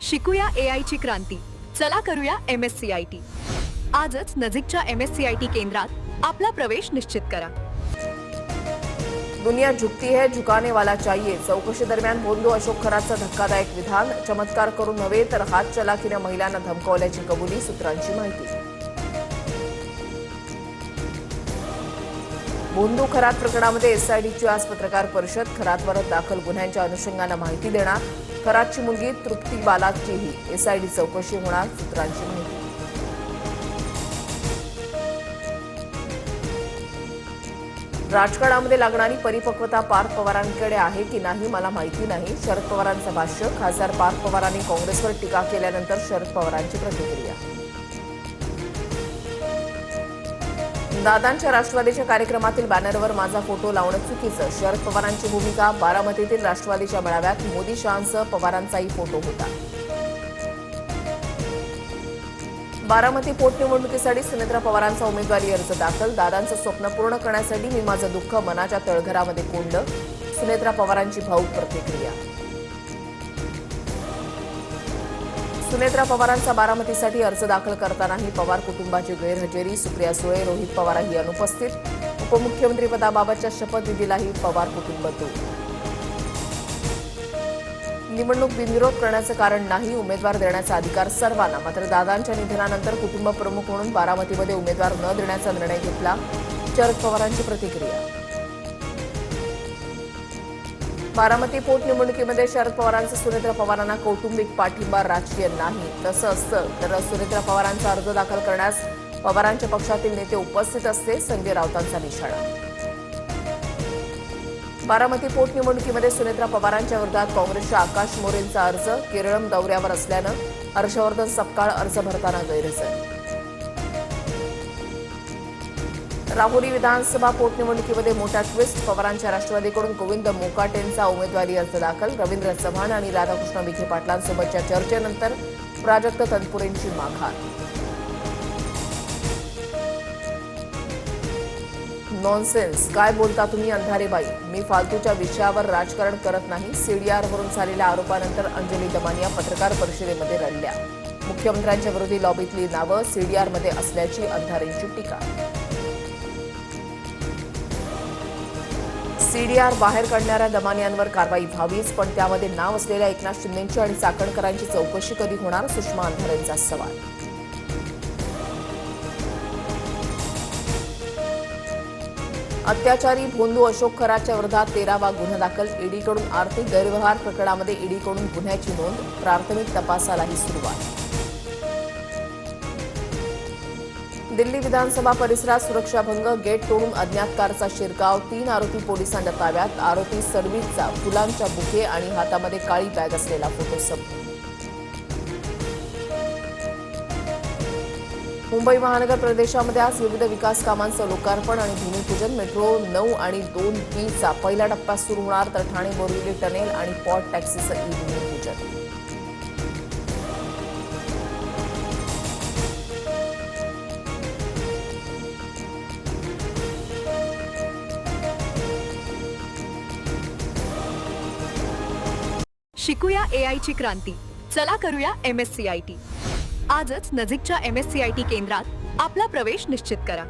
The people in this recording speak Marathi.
शिकूया AI ची क्रांती. चला करूया MSCIT. आजच नजीकच्या MSCIT केंद्रात आपला प्रवेश निश्चित करा. दुनिया झुकती है, झुकाने वाला चाहिए. चौकशी दरम्यान बोंदू अशोक खरातचं धक्कादायक विधान. चमत्कार करून नव्हे तर हातचलाखीने महिलांना धमकावल्याची कबुली. सूत्रांची माहिती. बोंदू खरात प्रकरणामध्ये SIDची आज पत्रकार परिषद. खरातवर दाखल गुन्ह्यांच्या अनुषंगाने माहिती देणार. खरातची मुलगी तृप्ती बालाचीही SID चौकशी होणार. सूत्रांची माहिती. राजकारणामध्ये लागणारी परिपक्वता पार्थ पवारांकडे आहे की नाही मला माहिती नाही. शरद पवारांचं भाष्य. खासदार पार्थ पवारांनी काँग्रेसवर टीका केल्यानंतर शरद पवारांची प्रतिक्रिया. दादांच्या राष्ट्रवादीच्या कार्यक्रमातील बॅनरवर माझा फोटो लावणं चुकीचं. शरद पवारांची भूमिका. बारामतीतील राष्ट्रवादीच्या मेळाव्यात मोदी शहांसह पवारांचाही फोटो होता. बारामती पोटनिवडणुकीसाठी सुनेत्रा पवारांचा उमेदवारी अर्ज दाखल. दादांचं स्वप्न पूर्ण करण्यासाठी मी माझं दुःख मनाच्या तळघरामध्ये कोंडलं. सुनेत्रा पवारांची भावूक प्रतिक्रिया. सुनेत्रा पवारांचा बारामतीसाठी अर्ज दाखल करतानाही पवार कुटुंबाची गैरहजेरी. सुप्रिया सुळे, रोहित पवारही अनुपस्थित. उपमुख्यमंत्रीपदाबाबतच्या शपथविधीलाही पवार कुटुंब दूर. निवडणूक बिनविरोध करण्याचं कारण नाही. उमेदवार देण्याचा अधिकार सर्वांना. मात्र दादांच्या निधनानंतर कुटुंब प्रमुख म्हणून बारामतीमध्ये उमेदवार न देण्याचा निर्णय घेतला. शरद पवारांची प्रतिक्रिया. बारामती पोटनिवडणुकीमध्ये शरद पवारांचा सुनेत्रा पवारांना कौटुंबिक पाठिंबा राजकीय नाही. तसं असतं तर सुनेत्रा पवारांचा अर्ज दाखल करण्यास पवारांच्या पक्षातील नेते उपस्थित असते. संजय राऊतांचा निशाणा. बारामती पोटनिवडणुकीमध्ये सुनेत्रा पवारांच्या विरोधात काँग्रेसच्या आकाश मोरेंचा अर्ज. केरळम दौऱ्यावर असल्यानं हर्षवर्धन सपकाळ अर्ज भरताना गैरहजर. राहुरी विधानसभा पोटनिवडणुकीमध्ये मोठा ट्विस्ट. पवारांच्या राष्ट्रवादीकडून गोविंद मोकाटेंचा उमेदवारी अर्ज दाखल. रवींद्र चव्हाण आणि राधाकृष्ण विखे पाटलांसोबतच्या चर्चेनंतर प्राजक्त तनपुरेंची माघार. नॉनसेन्स. काय बोलता तुम्ही अंधारेबाई. मी फालतूच्या विषयावर राजकारण करत नाही. CDRवरून झालेल्या आरोपानंतर अंजली दमानिया पत्रकार परिषदेमध्ये रडल्या. मुख्यमंत्र्यांच्या विरोधी लॉबीतली नावं CDRमध्ये असल्याची अंधारेंची टीका. CDR बाहेर काढणाऱ्या दमानियांवर कारवाई व्हावीच, पण त्यामध्ये नाव असलेल्या एकनाथ शिंदेंची आणि चाकणकरांची चौकशी कधी होणार. सुषमा अंधारेंचा सवाल. अत्याचारी भोंदू अशोक खरातच्या विरोधात 13वा गुन्हा दाखल. ईडीकडून आर्थिक गैरव्यवहार प्रकरणामध्ये ईडीकडून गुन्ह्याची नोंद. प्राथमिक तपासालाही सुरुवात. दिल्ली विधानसभा परिसरात सुरक्षाभंग. गेट तोडून अज्ञात कारचा शिरकाव. 3 आरोपी पोलिसांच्या ताब्यात. आरोपी सर्विसचा फुलांच्या बुके आणि हातामध्ये काळी बॅग असलेला फोटो समोर. मुंबई महानगर प्रदेशामध्ये आज विविध विकास कामांचं लोकार्पण आणि भूमिपूजन. मेट्रो 9 आणि 2B चा पहिला टप्पा सुरू होणार. तर ठाणे बोरिवली टनेल आणि पॉट टॅक्सीचं भूमिपूजन. शिकूया AI ची क्रांती. चला करूया MSCIT. आजच नजीकच्या MSCIT केंद्रात आपला प्रवेश निश्चित करा.